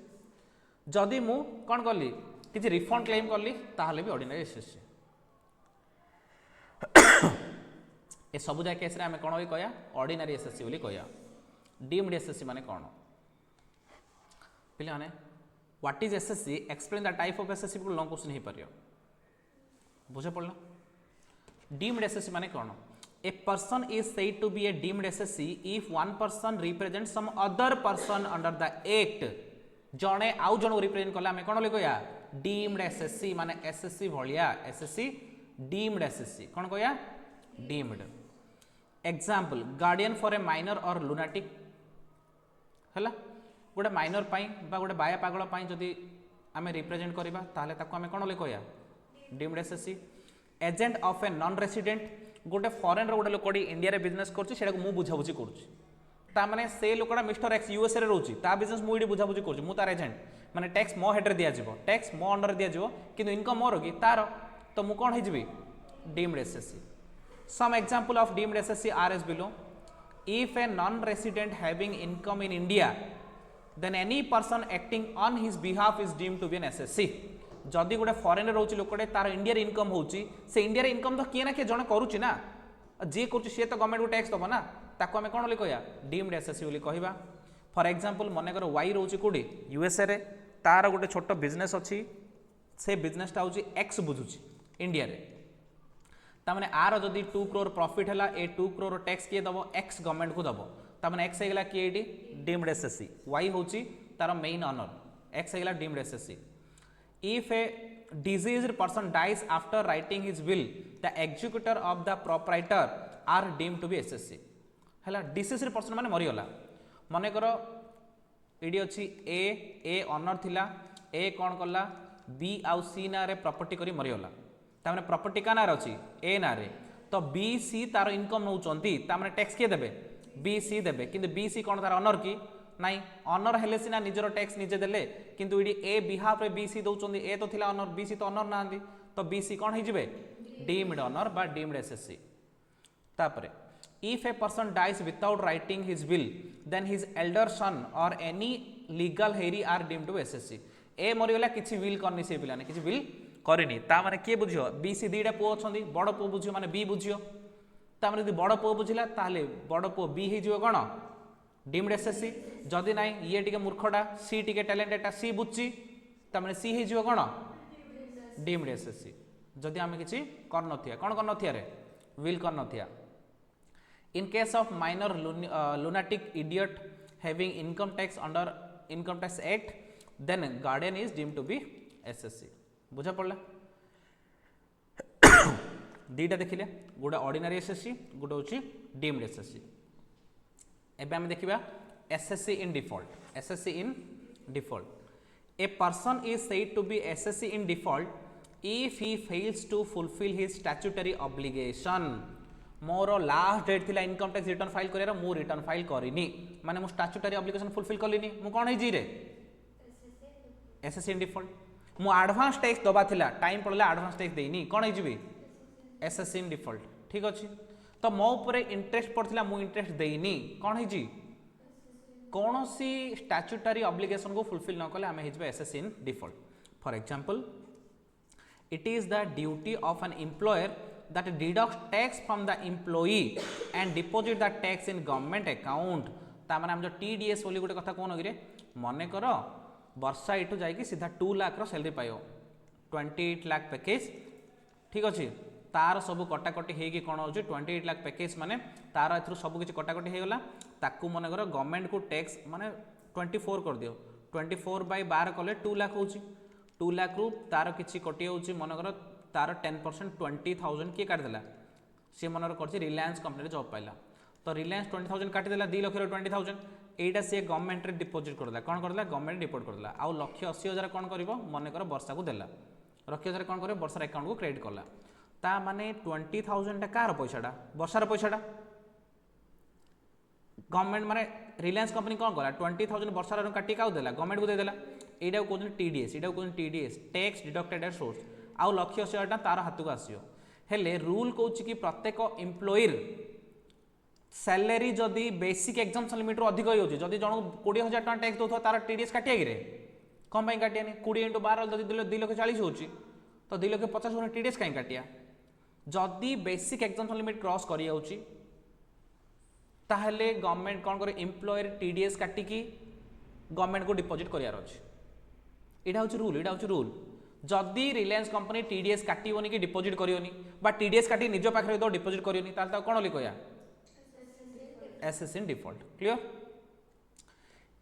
जदि मु कौन करली किसी रिफंड क्लेम करली ताहले भी ऑर्डिनरी एसएससी ए सब जा केस रे हमें कोन कहया ऑर्डिनरी एसएससी बोली कहया डीम्ड एसएससी माने कौन पिले माने What is SSC? Explain the type of SSC को लॉन्ग क्वेश्चन ही परियो बुझे पड़ला डीम्ड एसएससी माने कौन a person is said to be a deemed assessee if one person represent some other person under the act जणे आउ जण रिप्रेजेंट कला हमें कौन लिखोया डीम्ड एसएससी माने एसएससी भलिया एसएससी डीम्ड एसएससी कौन कहया deemed example guardian for a minor और लुनाटिक हला गोटे माइनर पाई बा गोटे बाया पागल पाई जदि आमे रिप्रेजेंट करबा ताले ताको आमे कोन लिखोया deemed assessee agent of a non resident गोटे फॉरेन रो गोटे लोकडी इंडिया रे बिजनेस करछि सेडा को मु बुझाबुझी करछि ता माने से लोकडा मिस्टर एक्स यूएसए रे रहउछि ता बिजनेस मु इडी बुझाबुझी करछि मु तार एजेंट माने टैक्स मो हेड रे दिया जिवो टैक्स मो अंडर दिया जिवो किंतु इनकम मोर कि तार तो मु कोन हे जिवि deemed assessee some example of deemed assessee are as below if a non resident having income in India then any person acting on his behalf is deemed to be an SSC जदि गोटे फॉरेन रे रहउछि लोकडे तार इंडिया रे इनकम होउछि से इंडिया रे इनकम तो किए ना किए जण करूछि ना जे करूछि से तो गवर्नमेंट को टैक्स दबो ना ताको हमें कोन लिखोया डीम्ड एसएससी बोली कहबा फॉर एग्जांपल मने कर वाई रहउछि कोडी यूएसए रे तार गोटे छोट बिजनेस अछि से बिजनेस ता होउछि एक्स बुझुछि इंडिया रे ता माने आर जदि 2 करोड़ प्रॉफिट हला ए 2 करोड़ टैक्स किए दबो एक्स गवर्नमेंट को दबो ताने एक्स हेगला कि एडी डीम्ड एसएससी वाई होची तार मेन ऑनर एक्स हेगला deemed assessee if a deceased person dies after writing his will the executor of the proprietor are deemed to be assessee हला डिसीज्ड पर्सन माने मरिगला माने करो एडी अछि ए ऑनर थिला ए कोन करला बी आउ सी ना रे प्रॉपर्टी करी मरिगला ताने प्रॉपर्टी का ना रे अछि ए ना रे तो बी सी तार इनकम नौचंती ता माने टैक्स किए देबे बी सी देबे किंतु बी सी कोन तार ऑनर की नाइ ऑनर हेले सिना निजर टैक्स निजे देले किंतु इडी ए बिहाफ रे बी सी दउचंती ए तो थिला ऑनर बी सी तो ऑनर नांदी तो बी सी कोन हे जिवे डीम्ड ऑनर बा डीम्ड एसएससी तापरे if a person dies without writing his will then his elder son or any legal heir are deemed to SSC ए मरिगला किछि विल करनी से पिलाने किछि विल करिनी ता माने के बुझियो बी सी दीटा पो अछंदी बड़ पो बुझियो माने बी बुझियो ता माने यदि बड़ पो बुझिला ताले बड़ पो बी हे जियो कोन डीम्ड एसएससी जदि नाही ये टिके मूर्खटा सी टिके टैलेंटेडटा सी बुझी ता माने सी हे जियो कोन डीम्ड एसएससी जदि आमे किछि कर नथिया कोन कर नथिया रे विल कर नथिया In case of minor lunatic idiot having income tax under Income Tax Act, then guardian is deemed to be SSC. बुझा पड़ला दीटा देखिले गोटे ऑर्डिनरी एसएससी गोटे होची डीम्ड एसएससी एबे हम देखिबा assessee in default assessee in default a person is said to be assessee in default if he fails to fulfil his statutory obligation मोर लास्ट डेट थिला इनकम टैक्स रिटर्न फाइल करियार मु रिटर्न फाइल करिनी माने मु स्टैट्यूटरी ऑब्लिगेशन फुलफिल करलिनी मु कोन हे जी रे एसएससी इन डिफॉल्ट मु एडवांस टैक्स दबा थिला टाइम पड़ला एडवांस टैक्स देइनी कोन हे जीबी एसएससी इन डिफॉल्ट ठीक अछि तो मो ऊपर इंटरेस्ट पड़थिला मु इंटरेस्ट देइनी कोन हे जी कोनोसी स्टैट्यूटरी ऑब्लिगेशन को फुलफिल न कले हमें हे जीबे assessee in default for example it is the duty of an employer that deducts tax from the employee and deposit the tax in government account ता माने हम जो टीडीएस बोली गोटे कथा कोन गिरे मने करो वर्षा इठु जाई कि सीधा 2 लाख रो सैलरी पायो 28 लाख पैकेज ठीक अछि तार सब कटाकटी हे कि कोन होची 28 लाख पैकेज माने तार एथु सब किछि कटाकटी हे गला ताकू मने करो गवर्नमेंट को टैक्स माने 24 कर दियो 24 बाय 12 कले 2 लाख होची 2 लाख रु तार किछि कटि होची मने करो तार 10% 20,000 किए काटिदेला सी मनर कर रिलायंस कंपनी जॉब पाइला तो रिलायंस 20,000 काटिदेला 2 लाख 20,000 एटा सी गवर्नमेंट रे डिपोजिट करदेला कौन करदेला गवर्नमेंट डिपोजिट करदेला आउ 1,80,000 कौन करिवो मने कर वर्षा को देला 1,80,000 कौन करे वर्षा अकाउंट को क्रेडिट करला ता माने 20,000 टा कार पैसाटा वर्षार पैसाटा गवर्नमेंट माने रिलायंस कंपनी कौन कला 20,000 वर्षार काटी काउ देला गवर्नमेंट को दे देला एटा को टीडीएस एटा को TDS tax deducted at source आउ 1,80,000 तार हाथ को आसियो हेले रूल कहूँ कि प्रत्येक एम्प्लॉयर सैलरी जदि बेसिक एग्जाम्पशन लिमिट रू अधिक हो जदि जन 20,000 टका टैक्स दौथ तार टीडीएस काटिया कि कौन पाई काटियानी 20 × 12 जदि 2,40,000 होची तो 2,50,000 टीडीएस कहीं काटिया जदि बेसिक एग्जाम्पशन लिमिट क्रॉस कर जाउची ताहले गवर्नमेंट कौन करे एम्प्लॉयर टीडीएस काटिकी गवर्नमेंट को डिपोजिट करियार अछि एटा होची रूल जदि रिलायंस कंपनी टीडीएस काटिबोनी कि डिपोजिट करियोनी बा टीडीएस काटी निज पाखरे दो डिपोजिट करियोनी ताल ता कोन लिखया SSC in default clear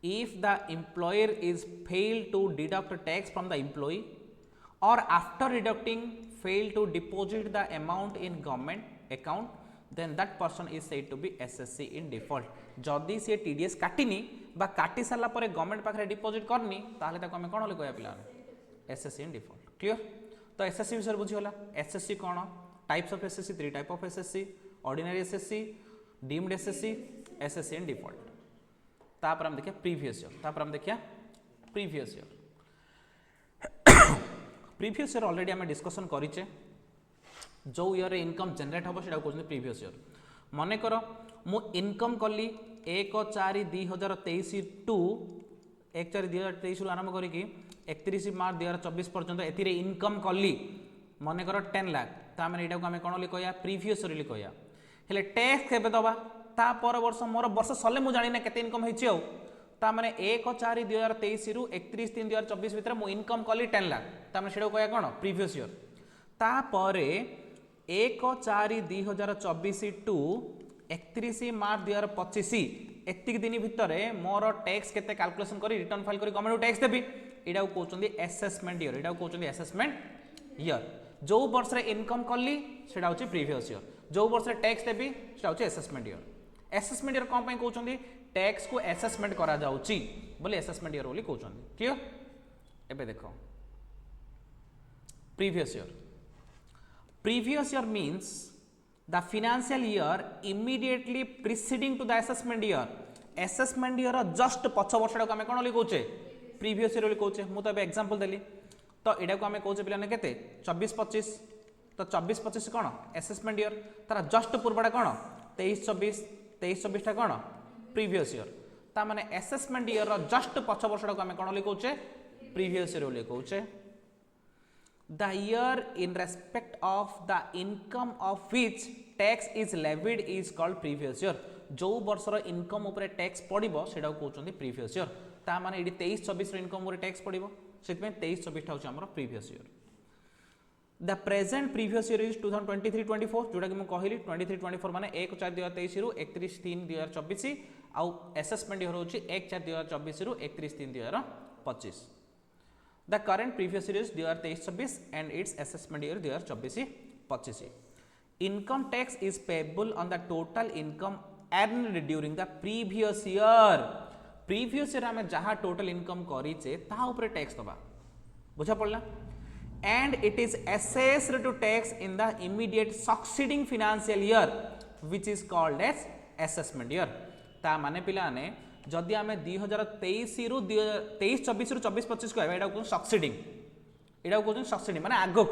if the employer is fail to deduct tax from the employee or after deducting fail to deposit the amount in government account then that person is said to be SSC in default जदि से टीडीएस काटिनी बा काटी साला परे गवर्नमेंट पाखरे डिपोजिट करनी ताले ताको हमें कोन लिखया पिला एसएससी इन डिफॉल्ट क्लियर तो एसएससी विषय बुझीगला एसएससी कौन types of SSC 3 type of SSC ordinary assessee deemed SSC SSC in default तापर हम देखिया प्रीवियस ईयर तापर हम देखिया प्रीवियस ईयर ऑलरेडी हम डिस्कशन करिचे जो ईयर इनकम जनरेट हम से कहते प्रीवियस ईयर मन कर मु इनकम कली 1/4/2023 टू 1/4/2023 आरंभ करी 31 मार्च 2024 पर्यंत एतिरे इनकम कली मन कर 10 लाख ता माने एटा को हमें कोन लिखया प्रीवियस ईयर लिखया हेले टैक्स केबे दबा ता पर वर्ष मोर वर्ष सले मु जानि ना केते इनकम हेछि औ ता माने 1/4/2023 रु 31/3/2024 भितर मु इनकम कली 10 लाख ता माने सेडो कहया कोन प्रीवियस ईयर ता परे 1/4/2024 टू 31 मार्च 2025 एतिक दिन भितर मोर टैक्स केते कैलकुलेशन करी रिटर्न फाइल करी गवर्नमेंट टैक्स देबी एडा को कहउचंदी असेसमेंट ईयर एडा को कहउचंदी असेसमेंट ईयर जो वर्ष रे इनकम कली सेडा होची प्रीवियस ईयर जो वर्ष रे टैक्स देबी सेडा होची असेसमेंट ईयर कोन पई कहउचंदी टैक्स को असेसमेंट करा जाउची बोली असेसमेंट ईयर बोली कहउचंदी क्लियर एबे देखो previous year means the financial year immediately preceding to the assessment year just पछ वर्ष को आम कौन कहूचे प्रीवियस ईयर कहूचे मुझे तो एग्जांपल देली तो यहाँ को आम कहूचे पे केते 24-25 तो 24-25 कौन असेसमेंट ईयर तार जस्ट पूर्वटा कौन 23-24 कौन प्रीवियस ईयर ता माने असेसमेंट ईयर जस्ट पछ वर्ष को आम कौन कहूचे प्रीवियस ईयर कहूचे the year in respect of the income of which tax is levied is called previous year जो वर्षर इनकम उपरे टैक्स पड़िबो सेटा कहउछन्ती प्रीवियस ईयर ता माने एडी 23-24 रो इनकम उपरे टैक्स पड़िबो सेतमे 23-24 टा होछ हमर previous year the present previous year is 2023-24 जोटा कि मु कहली 23-24 माने 1/4/2023 रु 31/3/2024 आउ असेसमेंट ईयर होछि 1/4/2024 रु 31/3/2025 The current previous year is 2023-24 and its assessment year 2024-25. Income tax is payable on the total income earned during the previous year. Previous year हमें जहाँ total income करीचे ता ऊपर टैक्स दबा बुझा पड़ला and it is assessed to tax in the immediate succeeding financial year which is called as assessment year. ता माने पिला ने जदि आम 2023 रु 23-24 रु 24-25 कहवा यहाँ कहते सक्सीडिंग यहाँ कहते सक्सीडिंग माने आग को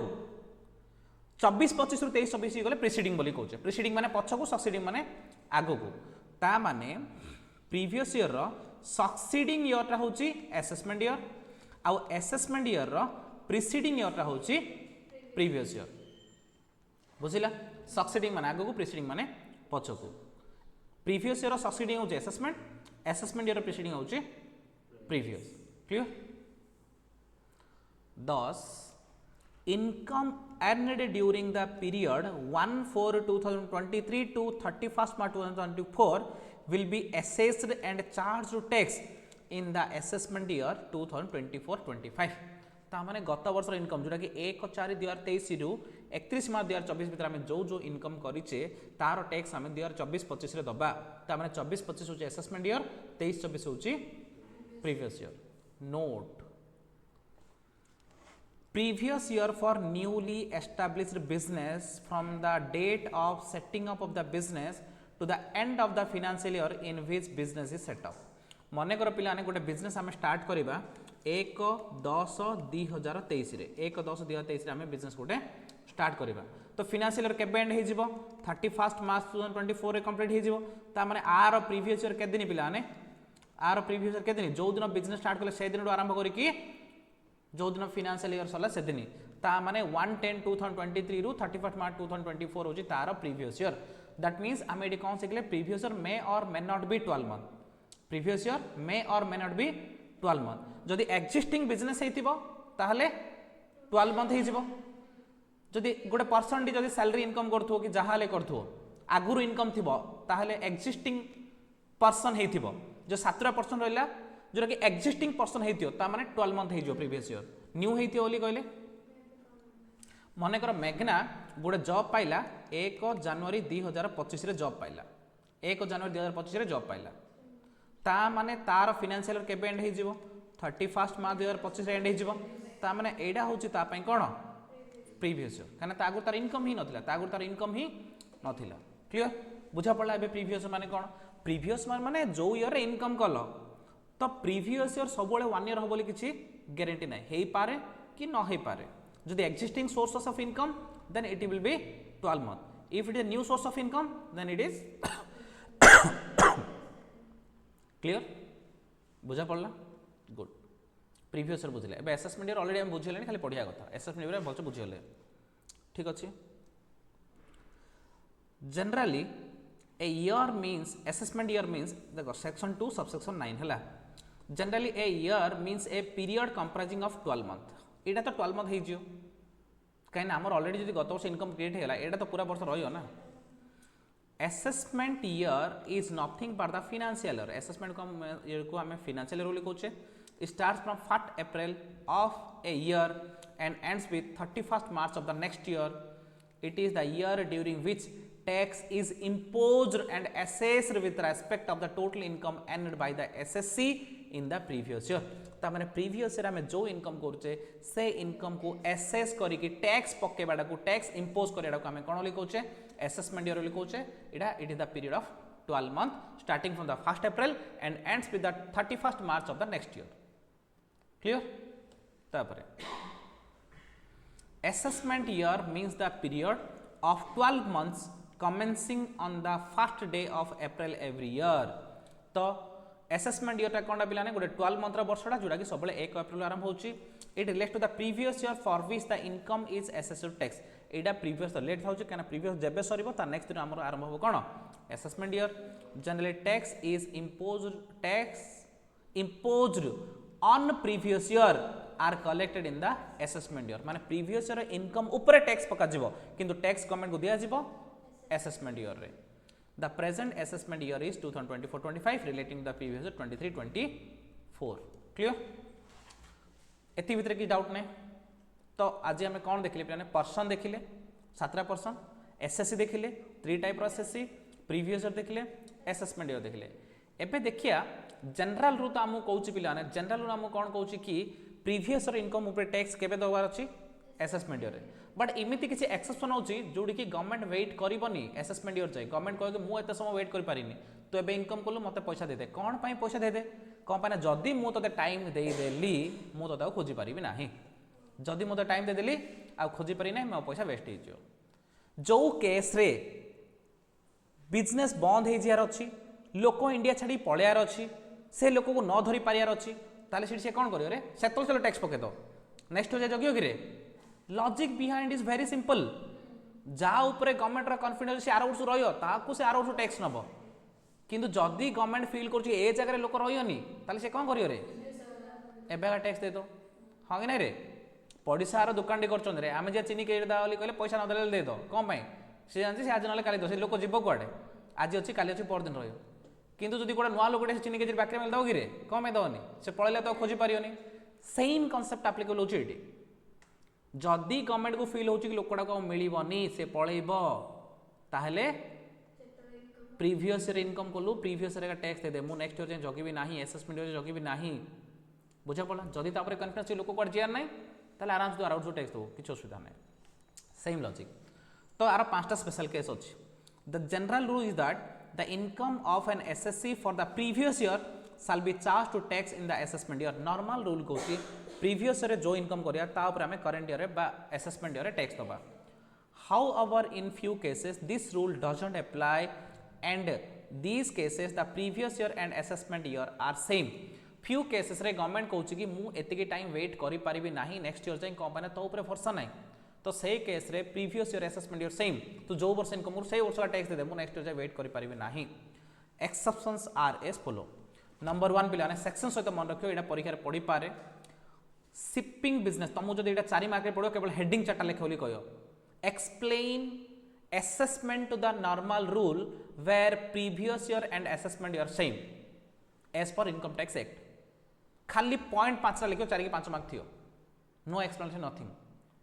24-25 रु 23-24 गले प्रिसीडिंग बोली कहचे प्रिसीडिंग माने पछ को सक्सीडिंग माने आग को ता माने प्रीवियस ईयर रो सक्सीडिंग ईयर टा होची असेसमेंट ईयर आउ असेसमेंट ईयर रो प्रिसीडिंग ईयर टा होची प्रीवियस ईयर बुझिला सक्सीडिंग माने आग को प्रिसीडिंग माने पछ को प्रीवियस ईयर रो सक्सीडिंग होची असेसमेंट ईयर प्रिसीडिंग होची previous clear thus income earned during the period 1/4/2023 to 31st March 2024 will be assessed and charged to tax in the assessment year 2024-25 ता माने गत वर्ष इनकम जोटा कि 1/4/2023 रु 31 मार्च 2024 भीतर आमे जो इनकम करिचे तार टैक्स आमे 2024-25 रे दबा ता माने 24-25 होची असेसमेंट ईयर 23-24 होची previous year note previous year for newly established business from the date of setting up of the business to the end of the financial year in which business is set up मने कर पिलाने गोटे बिजनेस आमे स्टार्ट करबा 1/10/2023 रे 1/10/2023 रे आमे बिजनेस गोटे स्टार्ट करबा तो फाइनेंशियल ईयर केबे एंड हे जिवो 31st मार्च 2024 रे कंप्लीट हे जिवो ता माने आर प्रीवियस ईयर के दिन पिलाने आर प्रीवियस ईयर के दिन जो दिन बिजनेस स्टार्ट करले से दिन आरंभ करी कि जो दिन फाइनेंशियल ईयर सरला से दिन ता माने 1/10/2023 रु 31st मार्च 2024 होची तार प्रीवियस ईयर दैट मींस आमे एडी कोन सिखले previous year may or may not be 12 month previous year may or may not be 12 month जदि एक्जिस्टिंग बिजनेस हेतिबो ताहले 12 मंथ हे जिवो जदि गोटे पर्सन जदि सैलरी इनकम करथो कि जहाले करथो आगुरु इनकम थिबो ताहले एक्जिस्टिंग पर्सन हेतिबो जो 17% रहला जोरा कि एक्जिस्टिंग पर्सन हेतियो ता माने 12 मंथ हे जिवो प्रीवियस ईयर न्यू हेतियो ओली कहले मने कर मेघना गोटे जॉब पाइला 1 जनवरी 2025 रे जॉब पाइला 1 जनवरी 2025 रे जॉब पाइला ता माने तार फाइनेंशियल केबे एंड हे जिवो 31st मार्च 2025 रे एंड हे जिवो ता माने एडा होची ता पई कोन प्रीवियस ईयर काना तागु तार इनकम ही नथिला तागु तार इनकम ही नथिला क्लियर बुझा पड़ला एबे प्रीवियस माने कोन प्रीवियस माने जो ईयर रे इनकम कलो तो प्रीवियस ईयर सब 1 ईयर हो बोली किछि गारंटी नै हेई पारे कि न हेई पारे जदि existing sources of income then it will be 12 month if it is new source of income then it is clear बुझा पड़ला गुड प्रीवियस ईयर बुझले एबे असेसमेंट ईयर ऑलरेडी हम बुझले खाली पढ़िया कथा असेसमेंट ईयर बहुत बुझले ठीक अछि generally a year means assessment year means देखो section 2 subsection 9 हला generally a year means a period comprising of 12 month एटा तो 12 month हे जियो काइन हमर ऑलरेडी जदी गत वर्ष इनकम क्रिएट हेला एटा तो पूरा वर्ष रहियो ना assessment year is nothing but the financial year assessment को हमें financial year कहउछे it starts from 1st April of a year and ends with 31st March of the next year it is the year during which tax is imposed and assessed with respect of the total income earned by the SSC in the previous year ता माने प्रीवियस ईयर में जो इनकम करछे से इनकम को एसेस करी कि टैक्स पकेबाडा को टैक्स इंपोज करियाडा को हमें कोन कहउछे assessment year कहूचे इटा it is the period of 12 month starting from the 1st April and ends with the 31st March of the next year. Clear? तापरे assessment year means the period of 12 months commencing on the first day of April every year. तो assessment year टा कोनटा पिलाने गोटे 12 मंथ रा वर्षटा जोटा कि सबले 1 एप्रिल आरंभ होची. It relates to the previous year for which the income is assessed tax. Etah previous late थाउची काना प्रीवियस जेबे सरीबो ता नेक्स्ट दिन हमर आरंभ हो कोन assessment year. Generally tax is imposed on previous year are collected in the assessment year. माने previous year income ऊपर टैक्स पका जिवो किंतु टैक्स गवर्नमेंट को दिया जिवो assessment year रे. The present assessment year is 2024-25 relating to the previous year 23-24. Clear? एति भितर की डाउट नहीं. तो आज आम कौन देखिले पे पर्सन देखिले 7% एसएससी देखिले 3 टाइप एसएससी प्रीवियस ईयर देखिले असेसमेंट ईयर देखिले. एबे देखिया जनरल रू तो आमु कहूची पिलाने जनरल रू आमु कोन कहूची कि प्रीवियस ईयर इनकम ऊपर टैक्स केबे दवार अछि असेसमेंट ईयर रे. बट इमिति किछि एक्सेप्शन होची जोडी कि गवर्नमेंट वेट करिवनी असेसमेंट ईयर जाय गवर्नमेंट कहे कि मु एते समय वेट करि पारिनी तो एबे इनकम कोलो मते पैसा दे दे कोन पई पैसा दे दे कोन पने जदी मु तते टाइम देई देली मु तते खोजि पारिबि नाही जदि मते टाइम दे देली आ खोजि पारि नै मो पैसा वेस्ट हे जो. जो केस रे बिजनेस बंद हे जियार अछि लोक इंडिया छाड़ी पळेयार अछि से लोक को न धरि पारियार अछि ताले से कोन करियो रे सेतल चलो टैक्स पके दो नेक्स्ट हो जाय जगियो कि रे. Logic behind is very simple. जा ऊपर गवर्नमेंट रा कॉन्फिडेंस से आर वर्ष रहियो ताकू से आर वर्ष टैक्स नबो किंतु जदि गवर्नमेंट फील करछि ए जगह रे लोक रहियोनी ताले से कोन करियो रे एबेला टैक्स दे दो. हां कि नै रे पड़िसार दुकान टी कर रे आम जे चीनी के दाली कहले पैसा न देले दे दो कौन पाई से जानछि से आज नले काली दो से लोक जीव कुआडे आज अछि काली अछि परदिन रहियो किंतु जदि कोडा नुआ लोकटे चीनी के बाकरे मेल दो कि रे कौन में दवनी से पळैले तो खोजि पारियोनी. सेम कांसेप्ट एप्लीकेबल होछि एटी. जदि गवर्नमेंट को फील होछि कि लोकड़ा को मिलिबनी से पळैबो ताहले प्रीवियस ईयर इनकम कोलु प्रीवियस ईयर का टैक्स दे दे मु नेक्स्ट ईयर जगिबी नाही असेसमेंट ईयर जगिबी नाही बुझा पड़ा. जदि तापरे कॉन्फिडेंस लोक को जियार नै ताले आराम से आउट टैक्स दो किछ असुविधा नै. Same logic. तो आर पांचटा स्पेशल केस अछि. The general rule is that the income of an assessee for the previous year shall be charged to tax in the assessment year. Normal rule कहूँ प्रीवियस ईयर जो इनकम करिया ता ऊपर हमें करंट ईयर बा असेसमेंट ईयर टैक्स दबा. However, in few cases this rule doesn't apply and these cases the previous year and assessment year are same. Few cases रे गवर्नमेंट कहूँ कि मु एतिकी टाइम वेट करि पारिबि नाही नेक्स्ट ईयर जाय कंपनी तो ऊपर भरोसा नाही तो से केस रे previous year assessment year same तो जो वर्ष इनकम से वर्ष का टैक्स दे दे मु नेक्स्ट ईयर जाय वेट करि पारिबि नाही. Exceptions are as follow. Number 1 पिलाने सेक्शन सहित मन रखियो एटा परीक्षा रे पढि पारे. शिपिंग बिजनेस तुम जदि एटा 4 मार्क रे पढो केवल हेडिंग चारटा लेख बोली कहियो. Explain assessment to the normal rule where previous year and assessment year same as per income tax act. खाली पॉइंट 5 लिखो 4 के 5 मार्क थियो. नो एक्सप्लेनेशन नथिंग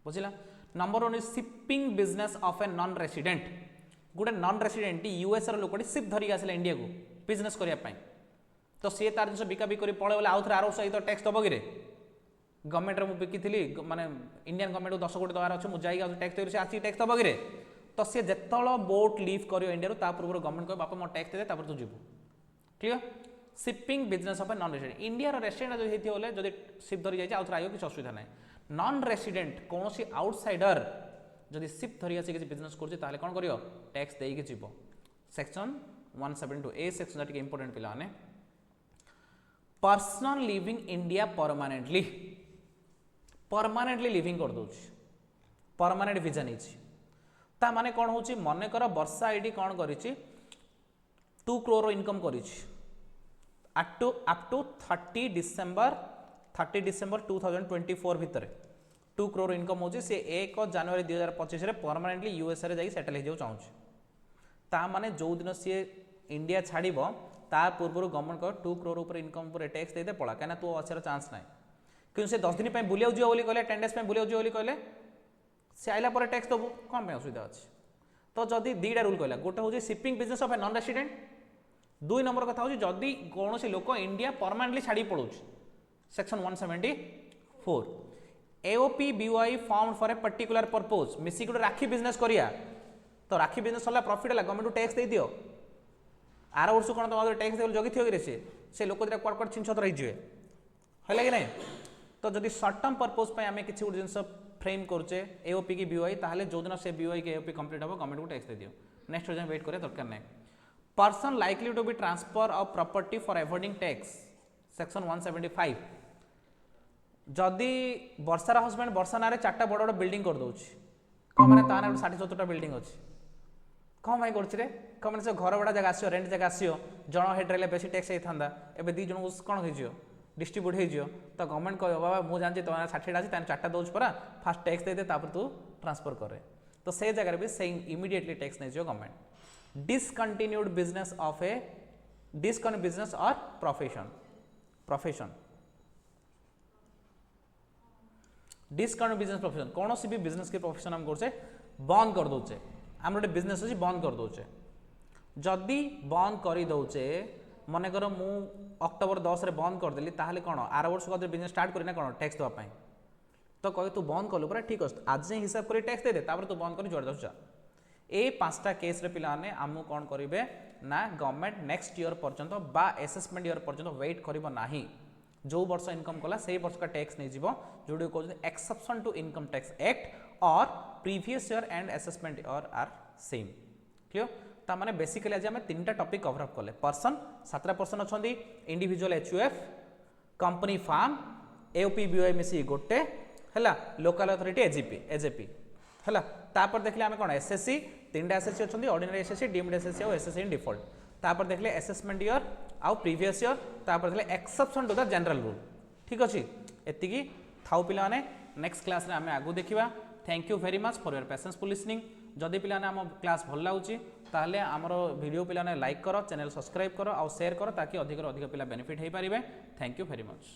बुझिला. Number 1 is shipping business of a non resident. गोटे नॉन रेसिडेंट यूएस रो लोकटी शिप धरि आसले इंडिया को बिजनेस करिया पई तो सी तार जिन बिका बिक पड़े बोले आउथ आरो सहित टैक्स दब कि गवर्नमेंट रे मु बिकिथिली माने इंडियन गवर्नमेंट को 10 कोटी दबार अछि मु जाई टैक्स देरि से आसी टैक्स दब कि तो सी जेतल बोट लीव करियो इंडिया रो ता पूर्व गवर्नमेंट को बापा मो टैक्स दे तापर तू जीवो. Clear. Shipping business of a non resident India रो रेसिडेंट जो हेथि होले जदि शिप धरि जाय आउथ आयो किछ असुविधा नै. नॉन रेसिडेंट कोनोसी आउटसाइडर जदि शिप धरि आसी किछ बिजनेस करछि ताले कोन करियो टैक्स देई के जीवो. Section 172 A section that important पिला ने personal living India permanently living कर दउछ परमानेंट वीजा नै छि ता माने कोन होछि मने कर वर्षा आईडी कोन करिछि 2 करोड़ इनकम करिछि अप टू 30 डिसेंबर 2024 भितर 2 करोड़ इनकम होछि से 1 जनवरी 2025 रे परमानेंटली यूएसए रे जाई सेटल हे जो चाहूछ ता माने जो दिन से इंडिया छाड़िबो ता पूर्व गवर्नमेंट को 2 करोड़ ऊपर इनकम ऊपर टैक्स दे दे पड़ा कहना तू अच्छे चांस ना क्यों से 10 दिन पे बुलिया जियो बोली कहले 10 डेज पे बुलिया जियो बोली कहले से आइला पर टैक्स दबो कौन पे असुविधा अछि. तो जदि दीटा रूल कहला गोटे होछि shipping business of a non resident 2 number कथा होछि जदि कोनोसी लोक इंडिया परमानेंटली छाड़ी पड़ुछ section 174 AOP BOI formed for a particular purpose मिसी गुड राखी बिजनेस करिया तो राखी बिजनेस सरला प्रॉफिट है गवर्नमेंट को टैक्स दे दियो आर वर्ष कौन तुम टैक्स दे जगी थी से लोक दिटा कुआड़ कुआड़ छिनछत रही है कि नहीं तो जदि सर्ट टर्म पर्पज आम किसी गोटे जिन फ्रेम करुचे एओपी की बीओआई ताहले जो दिन से बीओआई की एओपी कंप्लीट हो गवर्नमेंट को टैक्स दे दियो नेक्स्ट एग्जाम वेट करे दरकार नहीं person likely to be transfer of property for avoiding tax section 175 जदि वर्षार हजबैंड वर्षा ना चार्टा बड़ बड़ बिल्डिंग कर दउछि कम माने ता ना 60-70टा बिल्डिंग अछि कम भाई करछि रे कम माने से घर बड़ा जगह आसियो रेंट जगह आसियो जण हेड रेले बेसी टैक्स हेथांदा एबे दी जण कोन होई जियो डिस्ट्रीब्यूट हो जियो तो गवर्नमेंट कह बाबा मुझे जानची तुम 60टा अच्छी तेन 4टा दौच परा फास्ट टैक्स दे दे तापर तू ट्रांसफर करे तो से जगह भी से इमीडिएटली टैक्स नहीं जियो government discontinued business of a discontinued business or profession discontinued business profession कौन सी भी बिजनेस के प्रोफेशन हम करछे बंद कर दोचे हम गोटे बिजनेस अच्छी बंद कर दोचे जदि बंद कर दौचे मनकर मु अक्टोबर 10 रे बंद करदेली ताहले कौन आर वर्ष को बिजनेस स्टार्ट करी ना कौन टैक्स देवाई तो कहे तू बंद कलु पूरा ठीक अच्छे आज हिसाब कर टैक्स दे दे तापर तू बंद कर जुआड़ जा ए 5टा केस रे पिलाने आमु कौन करेंगे ना गवर्नमेंट नेक्स्ट ईयर पर्यंत बा असेसमेंट ईयर पर्यंत वेट करिबो नाही जो वर्ष इनकम कला से वर्ष का टैक्स नहीं जीवो जोडी कहते exception to income tax act और previous year and assessment year are same clear ता माने बेसिकली आज आम 3टा टॉपिक कवर अप कले पर्सन 7टा पर्सन अच्छा individual HUF company firm AOP BOI मिसी गोटे है लोकल अथॉरिटी एजेपी है तापर देखले आम कौन एसएससी 3टा एसएससी अच्छा ऑर्डिनरी एसएससी डीम्ड एसएससी और एसएससी इन डिफॉल्ट तापर देखले असेसमेंट ईयर आउ प्रीवियस ईयर तापर देखले exception to the general rule ठीक अच्छे एतिकी थाउ पिला माने नेक्स्ट क्लास रे आम आगु देखिबा thank you very much for your patience for listening जदि पिला आम क्लास भल लगुच ताहले आमर वीडियो पिला लाइक करो चैनल सब्सक्राइब करो और शेयर करो ताकि अधिक पिला बेनिफिट हो पारे थैंक यू वेरी मच।